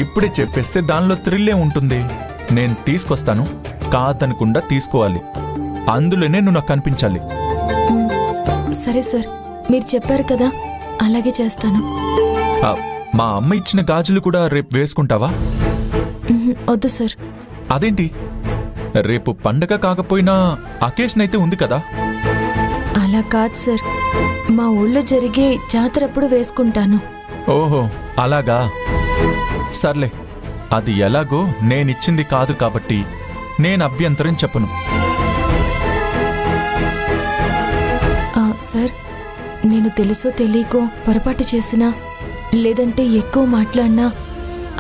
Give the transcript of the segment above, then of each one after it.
ఇప్పుడే చెప్పేస్తే దానిలో థ్రిల్లే ఉంటుంది. నేను తీసుకొస్తాను, కాదనకుండా తీసుకోవాలి. అందులోనే నువ్వు నాకు కనిపించాలి. సరే సార్, మీరు చెప్పారు కదా, అలాగే చేస్తాను. మా అమ్మ ఇచ్చిన గాజులు కూడా రేపు వేసుకుంటావా? వద్దు సార్. అదేంటి? రేపు పండగ కాకపోయినా అకేషన్ అయితే ఉంది కదా. అలా కాదు సార్, మా ఊళ్ళో జరిగే జాతరప్పుడు వేసుకుంటాను. ఓహో అలాగా, సర్లే. అది ఎలాగో నేనిచ్చింది కాదు కాబట్టి నేను అభ్యంతరం చెప్పను. సార్, నేను తెలుసో తెలియకో పొరపాటు చేసినా లేదంటే ఎక్కువ మాట్లాడినా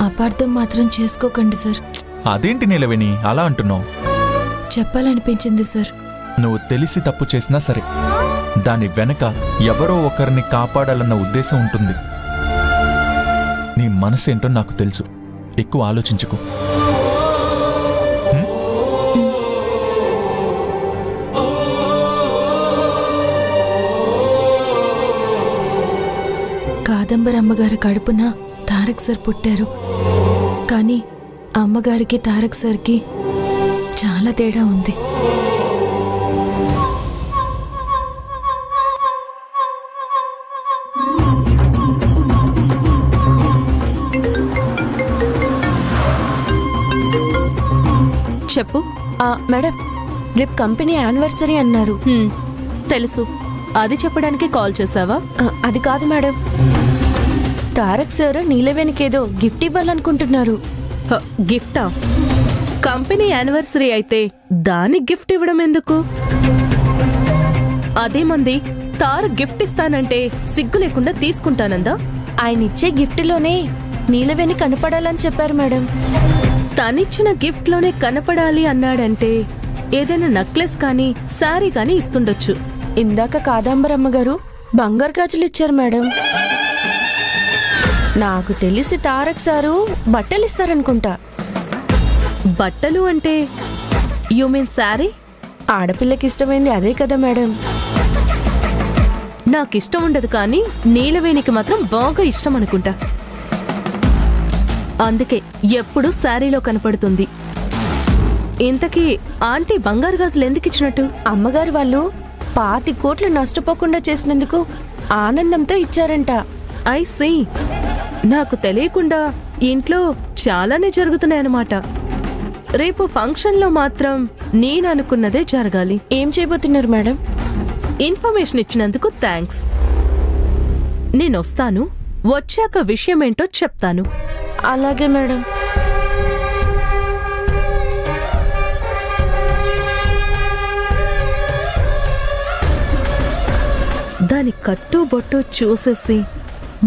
అపార్థం మాత్రం చేసుకోకండి సార్. అదేంటి నీలవేణి అలా అంటున్నావు? చెప్పాలనిపించింది సార్. నువ్వు తెలిసి తప్పు చేసినా సరే, దాని వెనక ఎవరో ఒకరిని కాపాడాలన్న ఉద్దేశం ఉంటుంది. నీ మనసేంటో నాకు తెలుసు, ఎక్కువ ఆలోచించుకో. కాదంబరి అమ్మగారి కడుపున తారక్ సార్ పుట్టారు. కానీ అమ్మగారికి తారక్ సార్కి చాలా తేడా ఉంది. చెప్పు. మేడం, రేపు కంపెనీ యానివర్సరీ అన్నారు. తెలుసు. అది చెప్పడానికి కాల్ చేసావా? అది కాదు మేడం, తారక్ సార్ నీలవేణికేదో గిఫ్ట్ ఇవ్వాలనుకుంటున్నారు. గిఫ్టా? కంపెనీ యానివర్సరీ అయితే దానికి గిఫ్ట్ ఇవ్వడం ఎందుకు? అదేమంది తారక్ గిఫ్ట్ ఇస్తానంటే సిగ్గు లేకుండా తీసుకుంటానందా? ఆయన ఇచ్చే గిఫ్ట్లోనే నీలవేణి కనపడాలని చెప్పారు మేడం. తనిచ్చిన గిఫ్ట్లోనే కనపడాలి అన్నాడంటే ఏదైనా నెక్లెస్ కానీ శారీ కానీ ఇస్తుండొచ్చు. ఇందాక కాదంబరమ్మ గారు బంగారు గాజులు ఇచ్చారు మేడం. నాకు తెలిసి తారక్ సారు బట్టలు ఇస్తారనుకుంటా. బట్టలు అంటే యు మీన్ శారీ? ఆడపిల్లకి ఇష్టమైంది అదే కదా మేడం. నాకిష్టం ఉండదు, కానీ నీలవేణికి మాత్రం బాగా ఇష్టం అనుకుంటా. అందుకే ఎప్పుడు శారీలో కనపడుతుంది. ఇంతకీ ఆంటీ బంగారు గాజులు ఎందుకు ఇచ్చినట్టు? అమ్మగారు వాళ్ళు 5 కోట్లు నష్టపోకుండా చేసినందుకు ఆనందంతో ఇచ్చారంట. I see. నాకు తెలియకుండా ఇంట్లో చాలానే జరుగుతున్నాయన్నమాట. రేపు ఫంక్షన్లో మాత్రం నేననుకున్నదే జరగాలి. ఏం చేయబోతున్నారు మేడం? ఇన్ఫర్మేషన్ ఇచ్చినందుకు థ్యాంక్స్. నేనొస్తాను, వచ్చాక విషయమేంటో చెప్తాను. అలాగే మేడం. దాని కట్టు బొట్టు చూసేసి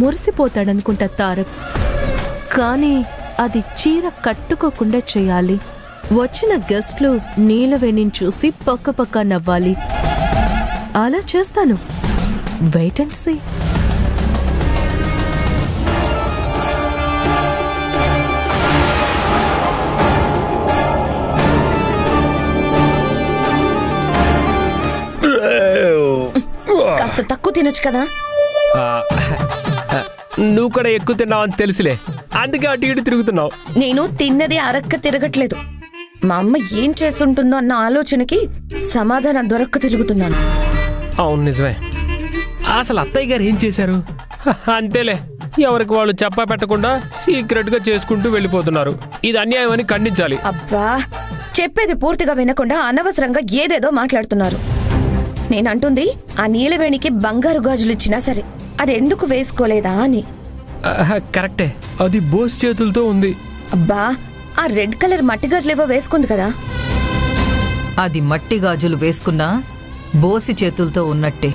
మురిసిపోతాడనుకుంటా తారక్. కానీ అది చీర కట్టుకోకుండా చేయాలి. వచ్చిన గెస్ట్లు నీలవేణిని చూసి పక్క నవ్వాలి. అలా చేస్తాను. Wait and see. కాస్త తక్కువ తినొచ్చు కదా. నువ్వు కూడా ఎక్కువ తిన్నావని తెలుసులే, అందుకే అటు ఇటు తిరుగుతున్నావు. నేను తిన్నది అరక్క తిరగట్లేదు. మా అమ్మ ఏం చేస్తుంటుందో అన్న ఆలోచనకి సమాధానం దొరక్క తిరుగుతున్నాను. అవును నిజమే. అసలు అత్తయ్య గారు ఏం చేశారు? అంతేలే, ఎవరికి వాళ్ళు చెప్పా పెట్టకుండా సీక్రెట్ గా చేసుకుంటూ వెళ్ళిపోతున్నారు. ఇది అన్యాయం అని ఖండించాలి. అబ్బా, చెప్పేది పూర్తిగా వినకుండా అనవసరంగా ఏదేదో మాట్లాడుతున్నారు. నేనంటుంది ఆ నీలవేణికి బంగారు గాజులు ఇచ్చినా సరే అది ఎందుకు వేసుకోలేదా అని. కరెక్టే, అది బోస్ చేతులతో ఉంది. అబ్బా, ఆ రెడ్ కలర్ మట్టి గాజులేవో వేసుకుంది కదా. అది మట్టి గాజులు వేసుకున్నా బోసి చేతులతో ఉన్నట్టే.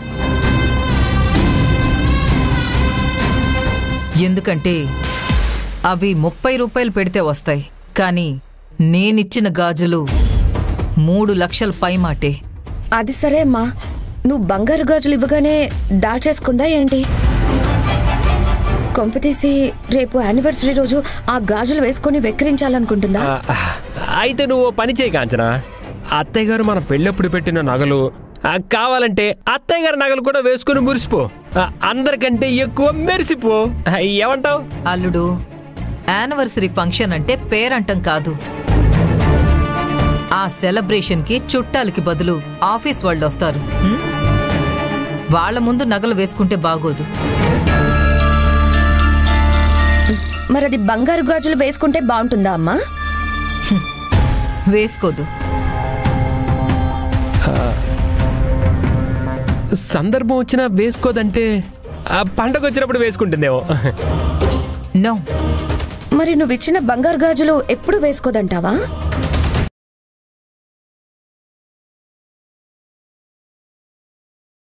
ఎందుకంటే అవి 30 రూపాయలు పెడితే వస్తాయి, కానీ నేనిచ్చిన గాజులు 3 లక్షల పైమాటే. అది సరే అమ్మా, నువ్వు బంగారు గాజులు ఇవ్వగానే దాచేసుకుందా ఏంటి? కొంపతీసి రేపు యానివర్సరీ రోజు ఆ గాజులు వేసుకొని వెక్కిరించాలనుకుంటుందా? అయితే నువ్వు పని చేయి కాంచనా, అత్తయ్య గారు మన పెళ్ళప్పుడు పెట్టిన నగలు కావాలంటే అత్తయ్య గారి నగలు కూడా వేసుకుని మురిసిపో. అందరికంటే ఎక్కువ మెరిసిపో. ఏమంటావు? అల్లుడు, యానివర్సరీ ఫంక్షన్ అంటే పేరంటం కాదు. ఆ సెలబ్రేషన్కి చుట్టాలకి బదులు ఆఫీస్ వాళ్ళు వస్తారు. వాళ్ళ ముందు నగలు వేసుకుంటే బాగోదు. మరది బంగారు గాజులు వేసుకుంటే బాగుంటుందా అమ్మా? వేసుకోదు. సందర్భం వచ్చినా వేసుకోదంటే పండగ వచ్చినప్పుడు వేసుకుంటుందేమో. నో. మరి నువ్విచ్చిన బంగారు గాజులు ఎప్పుడు వేసుకోదంటావా?